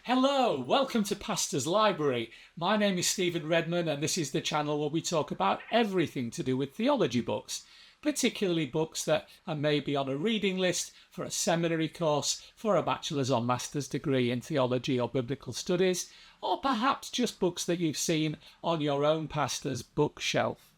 Hello, welcome to Pastor's Library. My name is Stephen Redman and this is the channel where we talk about everything to do with theology books, particularly books that are maybe on a reading list for a seminary course, for a bachelor's or master's degree in theology or biblical studies, or perhaps just books that you've seen on your own pastor's bookshelf.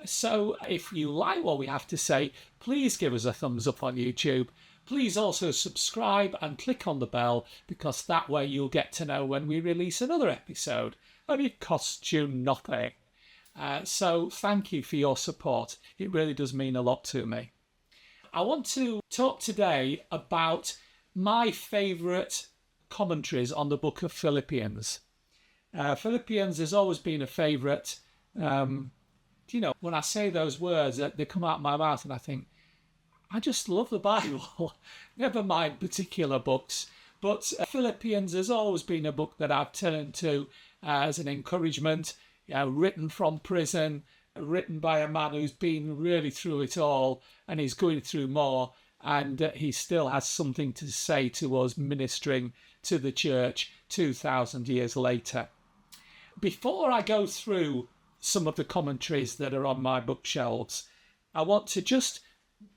So if you like what we have to say, please give us a thumbs up on YouTube. Please also subscribe and click on the bell, because that way you'll get to know when we release another episode, and it costs you nothing. So thank you for your support. It really does mean a lot to me. I want to talk today about my favourite commentaries on the book of Philippians. Philippians has always been a favourite. When I say those words, they come out of my mouth and I think, I just love the Bible. Never mind particular books. But Philippians has always been a book that I've turned to as an encouragement, written from prison, written by a man who's been really through it all, and he's going through more, and he still has something to say to us, ministering to the church 2,000 years later. Before I go through some of the commentaries that are on my bookshelves, I want to just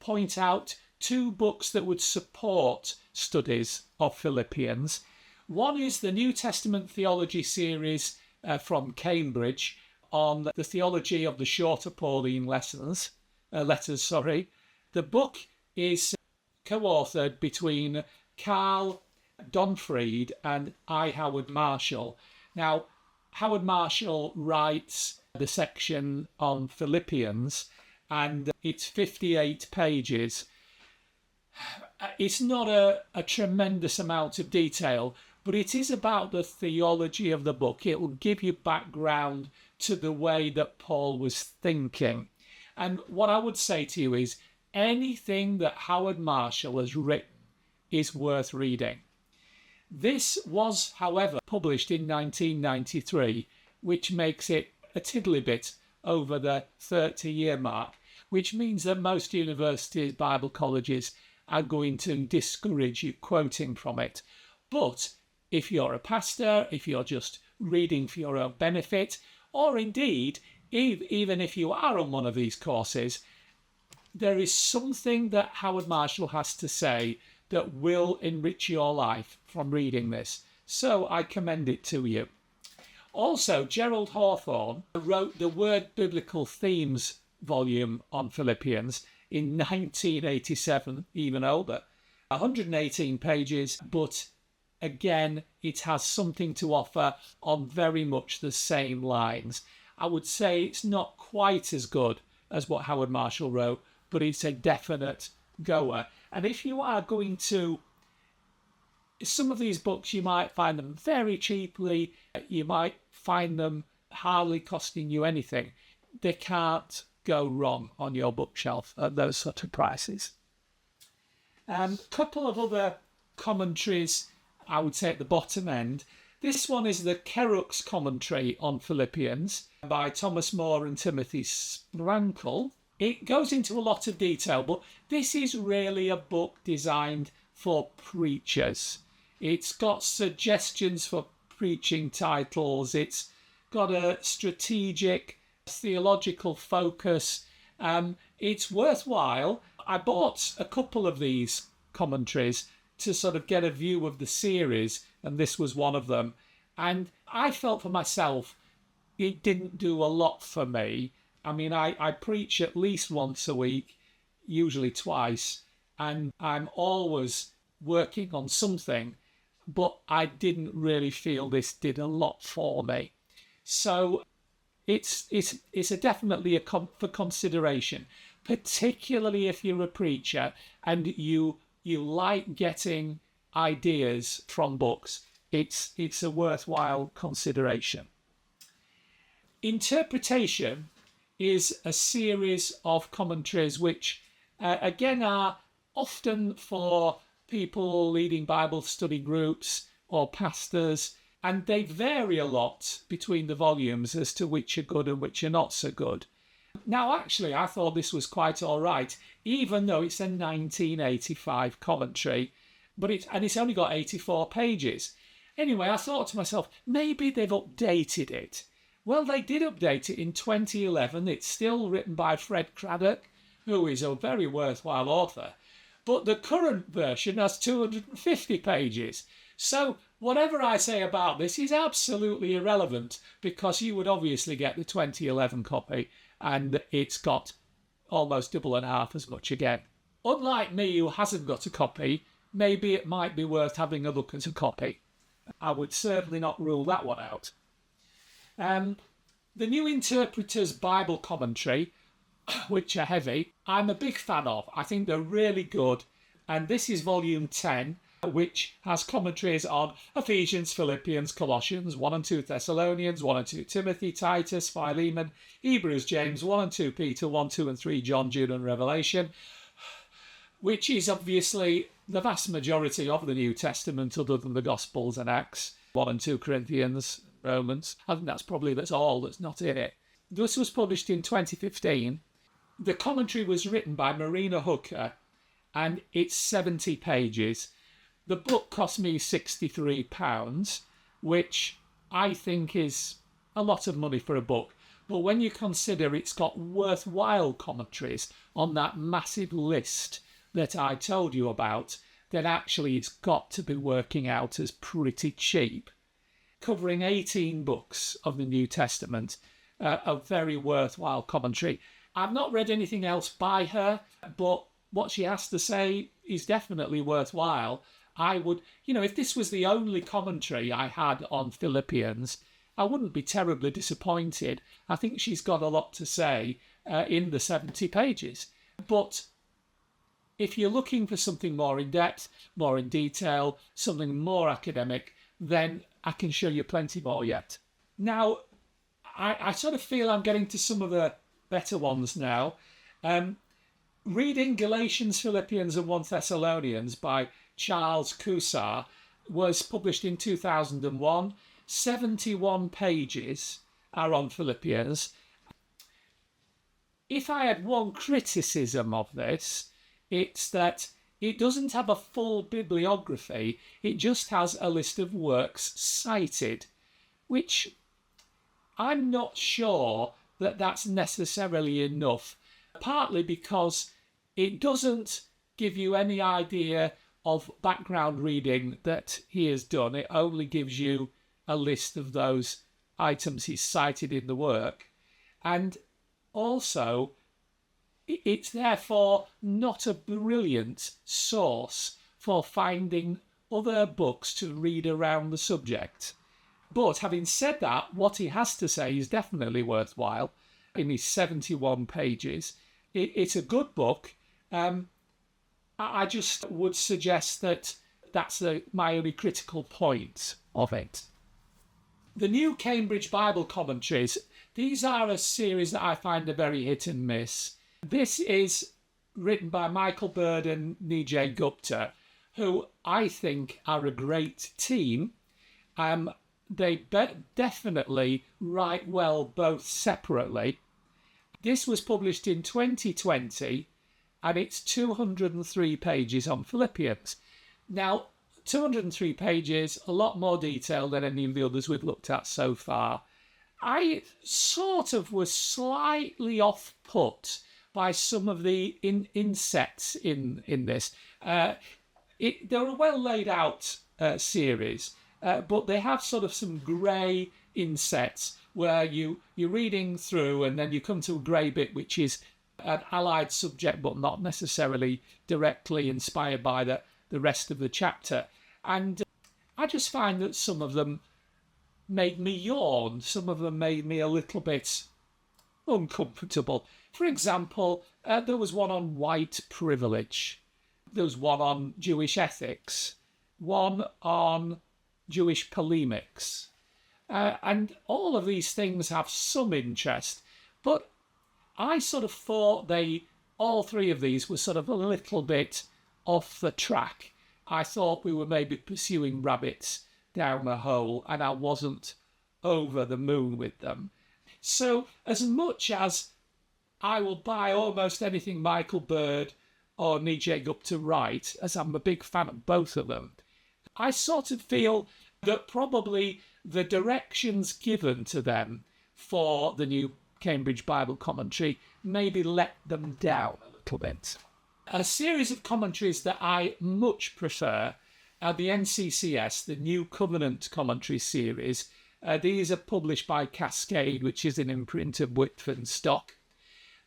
point out two books that would support studies of Philippians. One is the New Testament Theology series from Cambridge on the theology of the shorter Pauline letters. The book is co-authored between Carl Donfried and I. Howard Marshall. Now, Howard Marshall writes the section on Philippians, and it's 58 pages. It's not a tremendous amount of detail, but it is about the theology of the book. It will give you background to the way that Paul was thinking. And what I would say to you is anything that Howard Marshall has written is worth reading. This was, however, published in 1993, which makes it a tiddly bit over the 30-year mark, which means that most universities, Bible colleges, are going to discourage you quoting from it. But if you're a pastor, if you're just reading for your own benefit, or indeed, even if you are on one of these courses, there is something that Howard Marshall has to say that will enrich your life from reading this. So I commend it to you. Also, Gerald Hawthorne wrote the Word Biblical Themes volume on Philippians in 1987, even older. 118 pages, but again, it has something to offer on very much the same lines. I would say it's not quite as good as what Howard Marshall wrote, but it's a definite goer. And if you are going to some of these books, you might find them very cheaply. You might find them hardly costing you anything. They can't go wrong on your bookshelf at those sort of prices. A couple of other commentaries, I would say at the bottom end. This one is the Kerux commentary on Philippians by Thomas Moore and Timothy Sprankle. It goes into a lot of detail, but this is really a book designed for preachers. It's got suggestions for preaching titles. It's got a strategic theological focus. It's worthwhile. I bought a couple of these commentaries to sort of get a view of the series, and this was one of them. And I felt for myself, it didn't do a lot for me. I mean, I preach at least once a week, usually twice, and I'm always working on something, but I didn't really feel this did a lot for me. So it's definitely for consideration, particularly if you're a preacher and you like getting ideas from books. It's a worthwhile consideration. Interpretation is a series of commentaries which, again, are often for people leading Bible study groups or pastors, and they vary a lot between the volumes as to which are good and which are not so good. Now, actually, I thought this was quite all right, even though it's a 1985 commentary, but it's only got 84 pages. Anyway, I thought to myself, maybe they've updated it. Well, they did update it in 2011. It's still written by Fred Craddock, who is a very worthwhile author. But the current version has 250 pages. So whatever I say about this is absolutely irrelevant, because you would obviously get the 2011 copy, and it's got almost double and a half as much again. Unlike me, who hasn't got a copy, maybe it might be worth having a look at a copy. I would certainly not rule that one out. The New Interpreter's Bible Commentary, which are heavy, I'm a big fan of. I think they're really good. And this is volume 10, which has commentaries on Ephesians, Philippians, Colossians, 1 and 2 Thessalonians, 1 and 2 Timothy, Titus, Philemon, Hebrews, James, 1 and 2 Peter, 1, 2 and 3 John, Jude and Revelation, which is obviously the vast majority of the New Testament other than the Gospels and Acts, 1 and 2 Corinthians, Romans. I think that's all that's not in it. This was published in 2015. The commentary was written by Marina Hooker, and it's 70 pages. The book cost me £63, which I think is a lot of money for a book. But when you consider it's got worthwhile commentaries on that massive list that I told you about, then actually it's got to be working out as pretty cheap. Covering 18 books of the New Testament, a very worthwhile commentary. I've not read anything else by her, but what she has to say is definitely worthwhile. I would, if this was the only commentary I had on Philippians, I wouldn't be terribly disappointed. I think she's got a lot to say in the 70 pages. But if you're looking for something more in depth, more in detail, something more academic, then I can show you plenty more yet. Now, I sort of feel I'm getting to some of the better ones now. Reading Galatians, Philippians and 1 Thessalonians by Charles Cussar was published in 2001. 71 pages are on Philippians. If I had one criticism of this, it's that it doesn't have a full bibliography. It just has a list of works cited, which I'm not sure that that's necessarily enough, partly because it doesn't give you any idea of background reading that he has done. It only gives you a list of those items he's cited in the work. And also, it's therefore not a brilliant source for finding other books to read around the subject. But having said that, what he has to say is definitely worthwhile in his 71 pages. It's a good book. I just would suggest that that's my only critical point of it. The New Cambridge Bible Commentaries, these are a series that I find are very hit and miss. This is written by Michael Bird and Nijay Gupta, who I think are a great team. They definitely write well both separately. This was published in 2020, and it's 203 pages on Philippians. Now, 203 pages, a lot more detail than any of the others we've looked at so far. I sort of was slightly off-put by some of the insets in this. They're a well laid out series, but they have sort of some grey insets where you're reading through and then you come to a grey bit which is an allied subject but not necessarily directly inspired by the rest of the chapter. And I just find that some of them made me yawn. Some of them made me a little bit uncomfortable. For example, there was one on white privilege. There was one on Jewish ethics. One on Jewish polemics. And all of these things have some interest. But I sort of thought all three of these were sort of a little bit off the track. I thought we were maybe pursuing rabbits down a hole, and I wasn't over the moon with them. So as much as I will buy almost anything Michael Bird or Nijay Gupta write, as I'm a big fan of both of them, I sort of feel that probably the directions given to them for the new Cambridge Bible commentary maybe let them down a little bit. A series of commentaries that I much prefer are the NCCS, the New Covenant Commentary Series. These are published by Cascade, which is an imprint of Whitford Stock.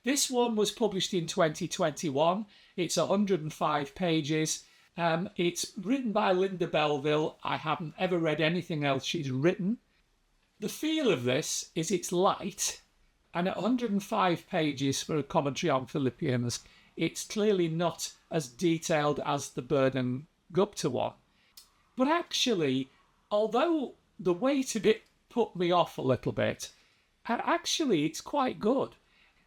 This one was published in 2021. It's 105 pages. It's written by Linda Belville. I haven't ever read anything else she's written. The feel of this is it's light, and at 105 pages for a commentary on Philippians, it's clearly not as detailed as the Burden Gupta one. But actually, although the weight of it put me off a little bit, actually it's quite good.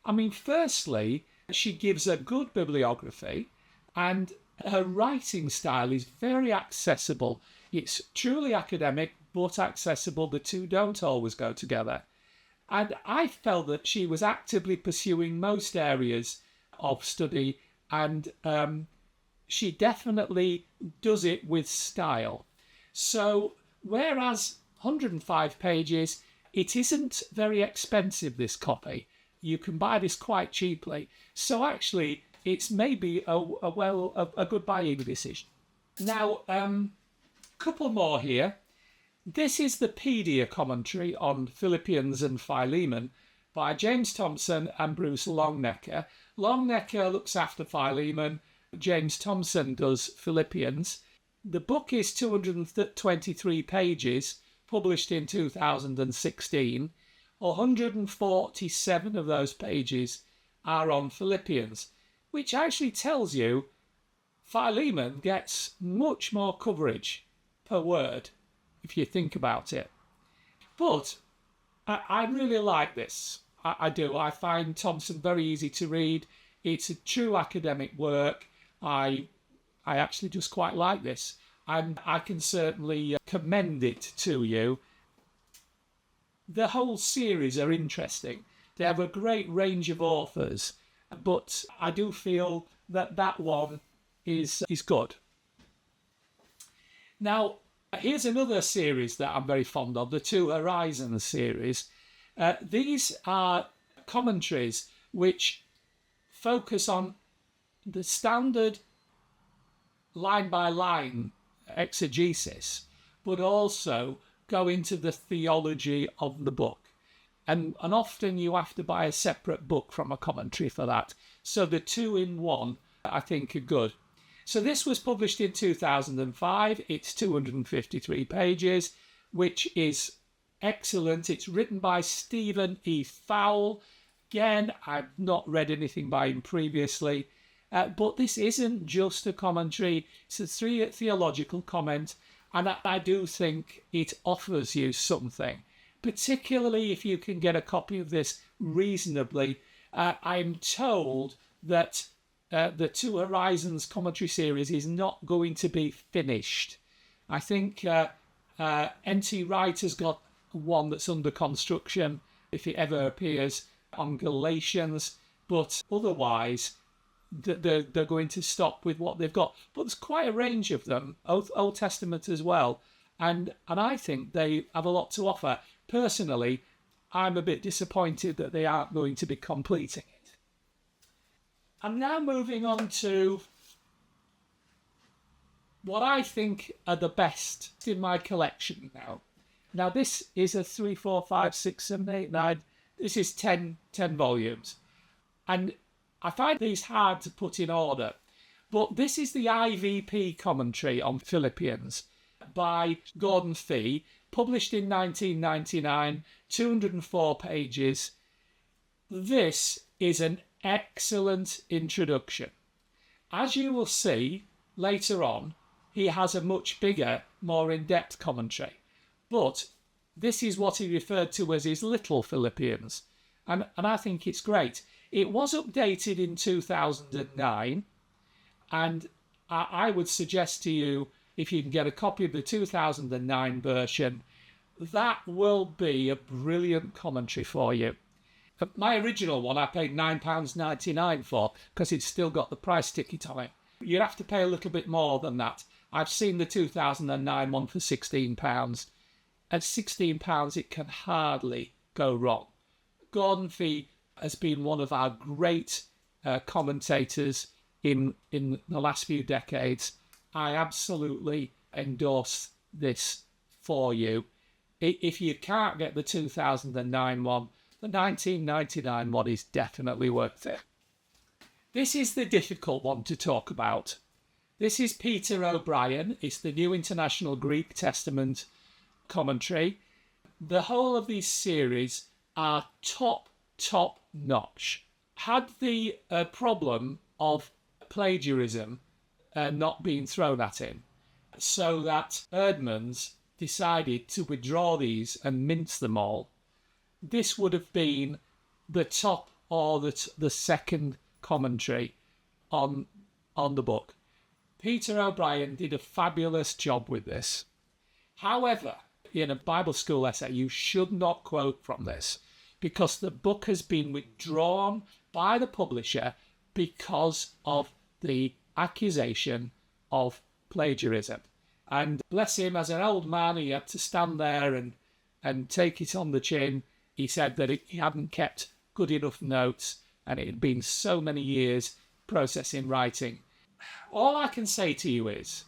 I mean, firstly, she gives a good bibliography, and her writing style is very accessible. It's truly academic, but accessible. The two don't always go together. And I felt that she was actively pursuing most areas of study, and she definitely does it with style. So, whereas 105 pages, it isn't very expensive, this copy. You can buy this quite cheaply. So actually, it's maybe a good buying decision. Now, couple more here. This is the Paideia commentary on Philippians and Philemon by James Thompson and Bruce Longnecker. Longnecker looks after Philemon. James Thompson does Philippians. The book is 223 pages, published in 2016. 147 of those pages are on Philippians, which actually tells you Philemon gets much more coverage per word, if you think about it. But I really like this. I do. I find Thompson very easy to read. It's a true academic work. I actually just quite like this. And I can certainly commend it to you. The whole series are interesting. They have a great range of authors. But I do feel that that one is good. Now, here's another series that I'm very fond of, the Two Horizons series. These are commentaries which focus on the standard line-by-line exegesis, but also go into the theology of the book. And often you have to buy a separate book from a commentary for that. So the two in one, I think, are good. So this was published in 2005. It's 253 pages, which is excellent. It's written by Stephen E. Fowle. Again, I've not read anything by him previously. But this isn't just a commentary. It's a theological comment. And I do think it offers you something, particularly if you can get a copy of this reasonably. I'm told that the Two Horizons commentary series is not going to be finished. I think N.T. Wright has got one that's under construction, if it ever appears, on Galatians, but otherwise they're going to stop with what they've got. But there's quite a range of them, Old Testament as well, and I think they have a lot to offer. Personally, I'm a bit disappointed that they aren't going to be completing it. I'm now moving on to what I think are the best in my collection now. Now, this is a 3, 4, 5, 6, 7, 8, 9. This is 10 volumes. And I find these hard to put in order. But this is the IVP commentary on Philippians by Gordon Fee, published in 1999, 204 pages. This is an excellent introduction. As you will see later on, he has a much bigger, more in-depth commentary. But this is what he referred to as his little Philippians. And I think it's great. It was updated in 2009. And I would suggest to you, if you can get a copy of the 2009 version, that will be a brilliant commentary for you. My original one I paid £9.99 for, because it's still got the price ticket on it. You'd have to pay a little bit more than that I've seen the 2009 one for £16. At £16, it can hardly go wrong. Gordon Fee has been one of our great commentators in the last few decades. I absolutely endorse this for you. If you can't get the 2009 one, the 1999 one is definitely worth it. This is the difficult one to talk about. This is Peter O'Brien. It's the New International Greek Testament commentary. The whole of these series are top notch. Had the problem of plagiarism not been thrown at him, so that Erdmans decided to withdraw these and mince them all, this would have been the top or the second commentary on the book. Peter O'Brien did a fabulous job with this. However, in a Bible school essay, you should not quote from this, because the book has been withdrawn by the publisher because of the accusation of plagiarism. And bless him, as an old man, he had to stand there and take it on the chin. He said that he hadn't kept good enough notes, and it had been so many years processing writing. All I can say to you is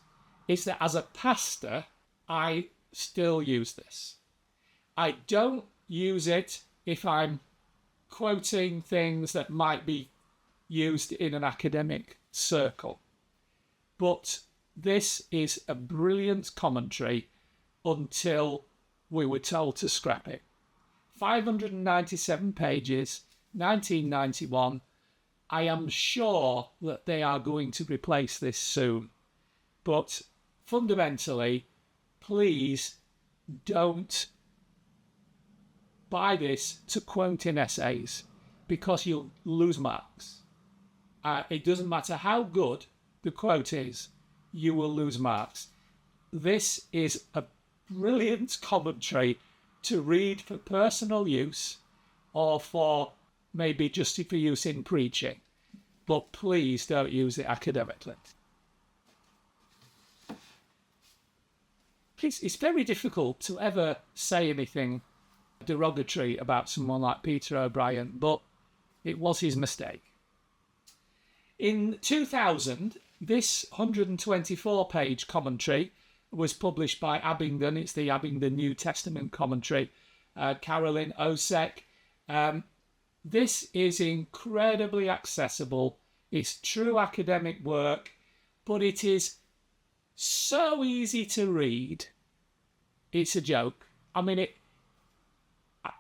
that as a pastor, I still use this. I don't use it if I'm quoting things that might be used in an academic circle. But this is a brilliant commentary until we were told to scrap it. 597 pages, 1991. I am sure that they are going to replace this soon. But fundamentally, please don't buy this to quote in essays, because you'll lose marks. It doesn't matter how good the quote is, you will lose marks. This is a brilliant commentary to read for personal use, or for maybe just for use in preaching. But please don't use it academically. It's very difficult to ever say anything derogatory about someone like Peter O'Brien, but it was his mistake. In 2000, this 124-page commentary was published by Abingdon. It's the Abingdon New Testament commentary. Carolyn Osek. This is incredibly accessible. It's true academic work, but it is so easy to read. It's a joke. I mean,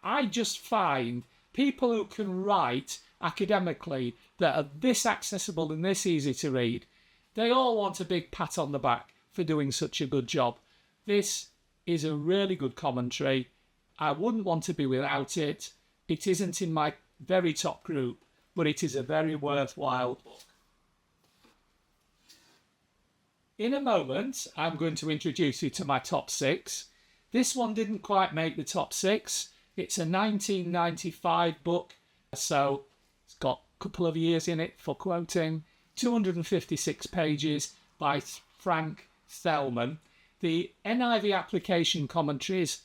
I just find people who can write academically that are this accessible and this easy to read, they all want a big pat on the back for doing such a good job. This is a really good commentary. I wouldn't want to be without it. It isn't in my very top group, but it is a very worthwhile book. In a moment, I'm going to introduce you to my top 6. This one didn't quite make the top 6. It's a 1995 book, so it's got a couple of years in it for quoting. 256 pages by Frank Thelman. The NIV Application commentaries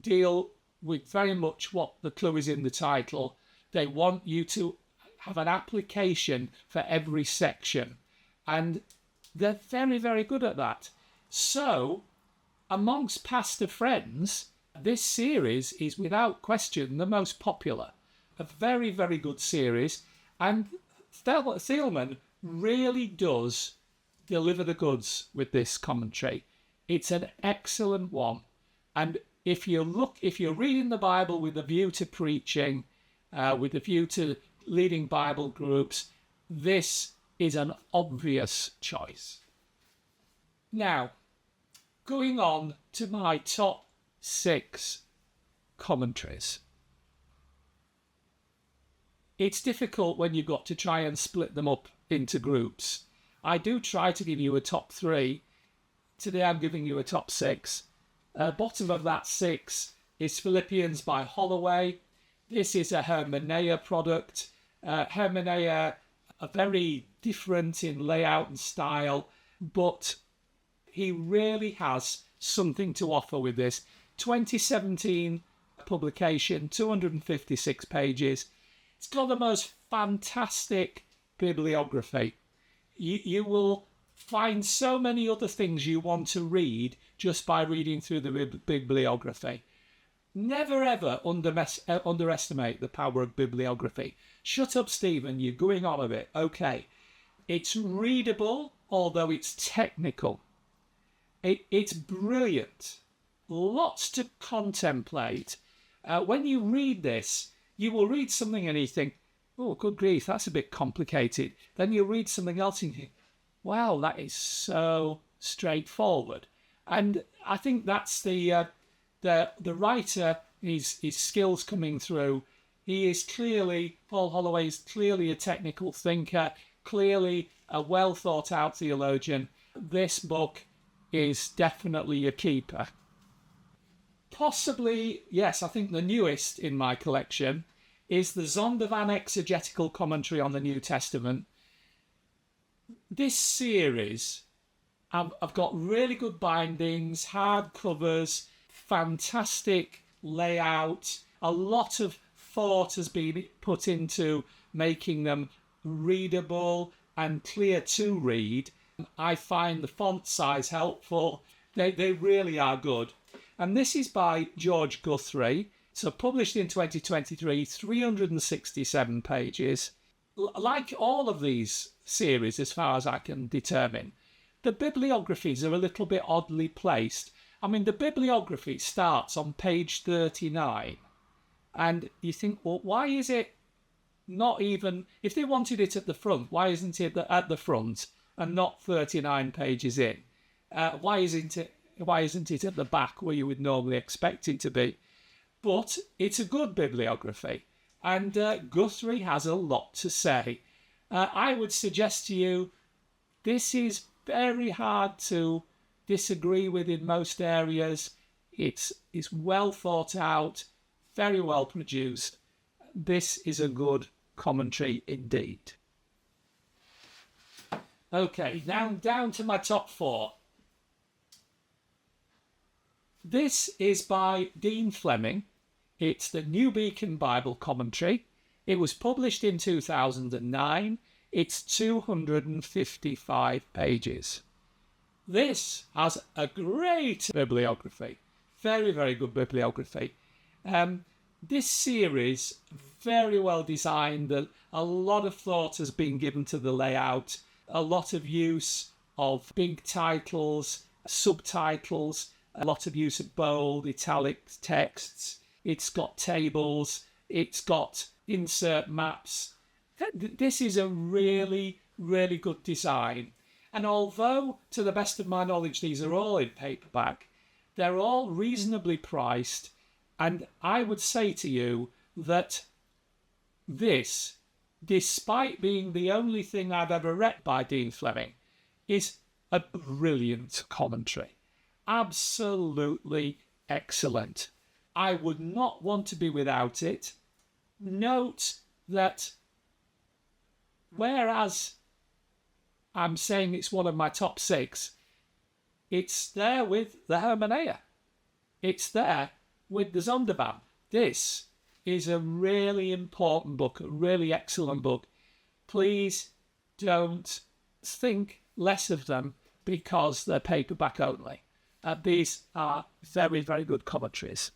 deal with very much what the clue is in the title. They want you to have an application for every section, and they're very, very good at that. So, amongst pastor friends, this series is without question the most popular. A very, very good series, and Thielman really does deliver the goods with this commentary. It's an excellent one, and if you're reading the Bible with a view to preaching, with a view to leading Bible groups, this is an obvious choice. Now, going on to my top 6 commentaries. It's difficult when you've got to try and split them up into groups. I do try to give you a top 3. Today I'm giving you a top 6. Bottom of that 6 is Philippians by Holloway. This is a Hermeneia product. Hermeneia are very different in layout and style, but He really has something to offer with this. 2017 publication, 256 pages. It's got the most fantastic bibliography. You will find so many other things you want to read just by reading through the bibliography. Never ever underestimate the power of bibliography. Shut up, Stephen, you're going on a bit. Okay. It's readable, although it's technical. It's brilliant. Lots to contemplate. When you read this, you will read something and you think, oh, good grief, that's a bit complicated. Then you'll read something else and you think, wow, that is so straightforward. And I think that's the writer, his skills coming through. He is clearly, Paul Holloway is clearly a technical thinker, clearly a well thought out theologian. This book is definitely a keeper. Possibly, yes, I think the newest in my collection is the Zondervan Exegetical Commentary on the New Testament. This series, I've got really good bindings, hard covers, fantastic layout. A lot of thought has been put into making them readable and clear to read. I find the font size helpful. They really are good. And this is by George Guthrie. So published in 2023, 367 pages. Like all of these series, as far as I can determine, the bibliographies are a little bit oddly placed. I mean, the bibliography starts on page 39. And you think, well, why is it not even... If they wanted it at the front, why isn't it at the front and not 39 pages in? Why isn't it at the back where you would normally expect it to be? But it's a good bibliography, and Guthrie has a lot to say. I would suggest to you, this is very hard to disagree with in most areas. It's well thought out, very well produced. This is a good commentary indeed. Okay, now down to my top four. This is by Dean Fleming. It's the New Beacon Bible Commentary. It was published in 2009. It's 255 pages. This has a great bibliography. Very, very good bibliography. This series, very well designed. A lot of thought has been given to the layout. A lot of use of big titles, subtitles, a lot of use of bold, italic texts. It's got tables. It's got insert maps. This is a really, really good design. And although, to the best of my knowledge, these are all in paperback, they're all reasonably priced. And I would say to you that this, despite being the only thing I've ever read by Dean Fleming, is a brilliant commentary. Absolutely excellent. I would not want to be without it. Note that whereas I'm saying it's one of my top 6, it's there with the Hermeneia. It's there with the Zondervan. This is a really important book, a really excellent book. Please don't think less of them because they're paperback only. These are very, very good commentaries.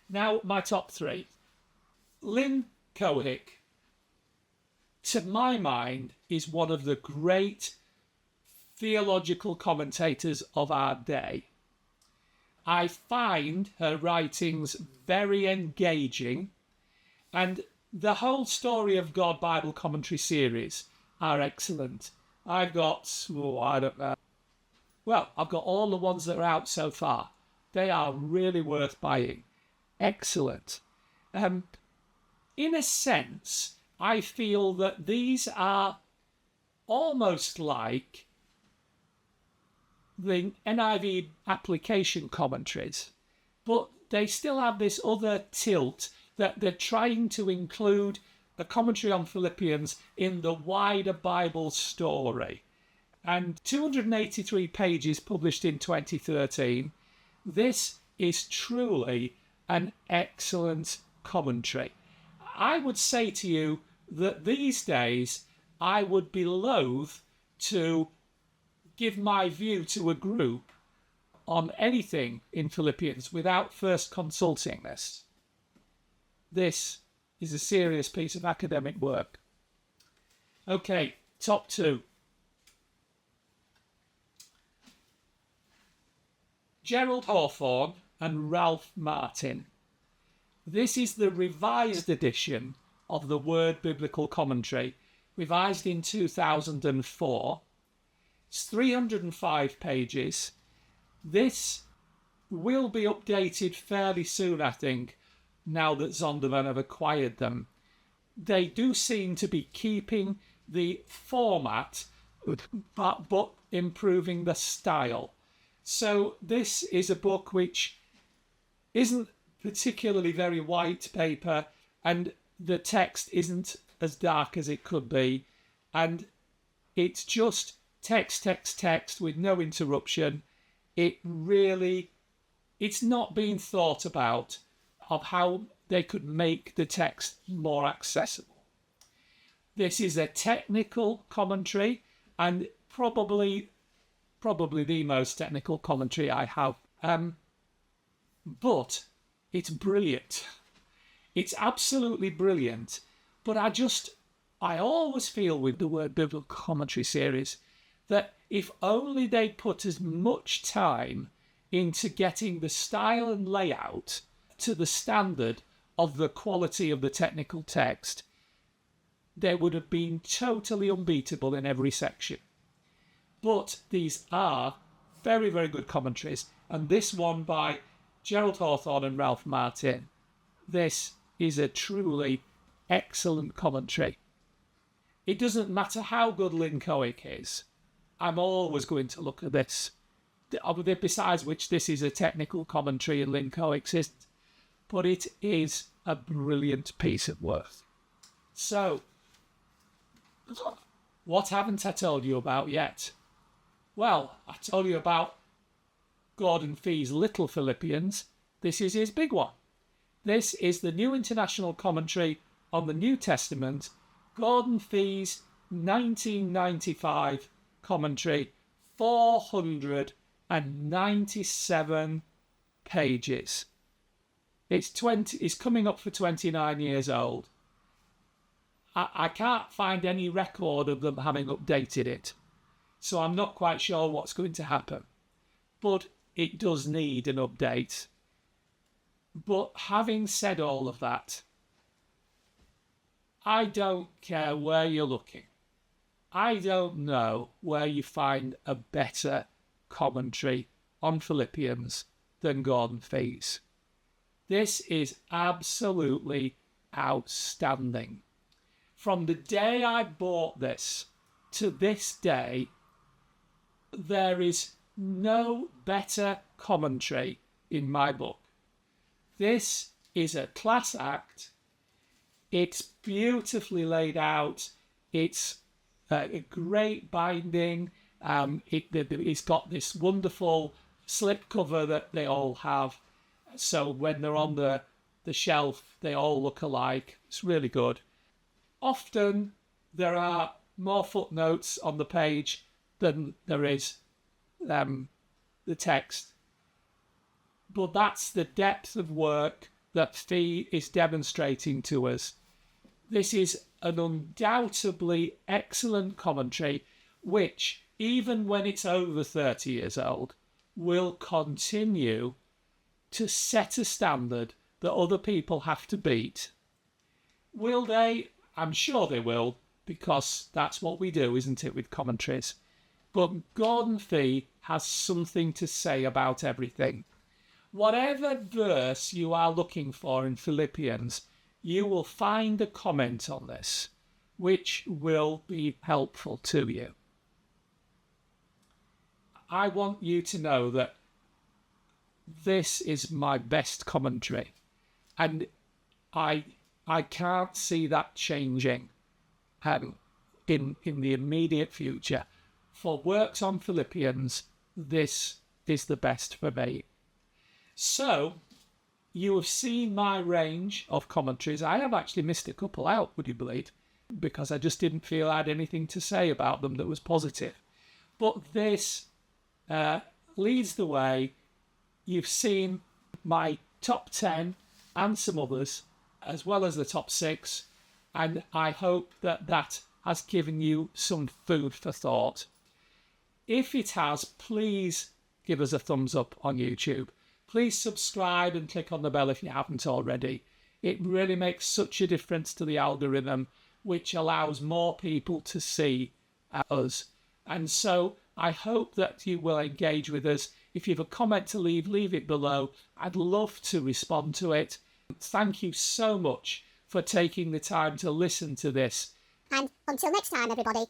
Now, my top 3. Lynn Cohick, to my mind, is one of the great theological commentators of our day. I find her writings very engaging, and the whole Story of God Bible Commentary series are excellent. I've got, I've got all the ones that are out so far. They are really worth buying. Excellent. In a sense, I feel that these are almost like the NIV Application commentaries, but they still have this other tilt that they're trying to include the commentary on Philippians in the wider Bible story. and 283 pages published in 2013. This is truly an excellent commentary. I would say to you that these days I would be loath to give my view to a group on anything in Philippians without first consulting this. This is a serious piece of academic work. Okay, top two. Gerald Hawthorne and Ralph Martin. This is the revised edition of the Word Biblical Commentary, revised in 2004. It's 305 pages. This will be updated fairly soon, I think, now that Zondervan have acquired them. They do seem to be keeping the format, but improving the style. So this is a book which isn't particularly very white paper, and the text isn't as dark as it could be, and it's just text with no interruption. It's not being thought about of how they could make the text more accessible. This is a technical commentary, and probably the most technical commentary I have. But it's brilliant. It's absolutely brilliant. But I always feel with the Word Biblical Commentary series that if only they'd put as much time into getting the style and layout to the standard of the quality of the technical text, they would have been totally unbeatable in every section. But these are very, very good commentaries, and this one by Gerald Hawthorne and Ralph Martin, this is a truly excellent commentary. It doesn't matter how good NICNT is, I'm always going to look at this. Besides which, this is a technical commentary and NICNT exists, but it is a brilliant piece of work. So, what haven't I told you about yet? Well, I told you about Gordon Fee's little Philippians. This is his big one. This is the New International Commentary on the New Testament, Gordon Fee's 1995 commentary, 497 pages. It's coming up for 29 years old. I can't find any record of them having updated it, so I'm not quite sure what's going to happen. But it does need an update. But having said all of that, I don't care where you're looking. I don't know where you find a better commentary on Philippians than Gordon Fee's. This is absolutely outstanding. From the day I bought this to this day, there is no better commentary in my book. This is a class act. It's beautifully laid out. It's a great binding. It's got this wonderful slip cover that they all have. So when they're on the shelf, they all look alike. It's really good. Often there are more footnotes on the page than there is the text. But that's the depth of work that Fee is demonstrating to us. This is an undoubtedly excellent commentary, which, even when it's over 30 years old, will continue to set a standard that other people have to beat. Will they? I'm sure they will, because that's what we do, isn't it, with commentaries? But Gordon Fee has something to say about everything. Whatever verse you are looking for in Philippians, you will find a comment on this, which will be helpful to you. I want you to know that this is my best commentary, and I can't see that changing in the immediate future. for works on Philippians, this is the best for me. So, you have seen my range of commentaries. I have actually missed a couple out, would you believe? Because I just didn't feel I had anything to say about them that was positive. But this leads the way. You've seen my top 10 and some others, as well as the top 6, and I hope that that has given you some food for thought. If it has, please give us a thumbs up on YouTube. Please subscribe and click on the bell if you haven't already. It really makes such a difference to the algorithm, which allows more people to see us. And so I hope that you will engage with us. If you have a comment to leave it below. I'd love to respond to it. Thank you so much for taking the time to listen to this. And until next time, everybody.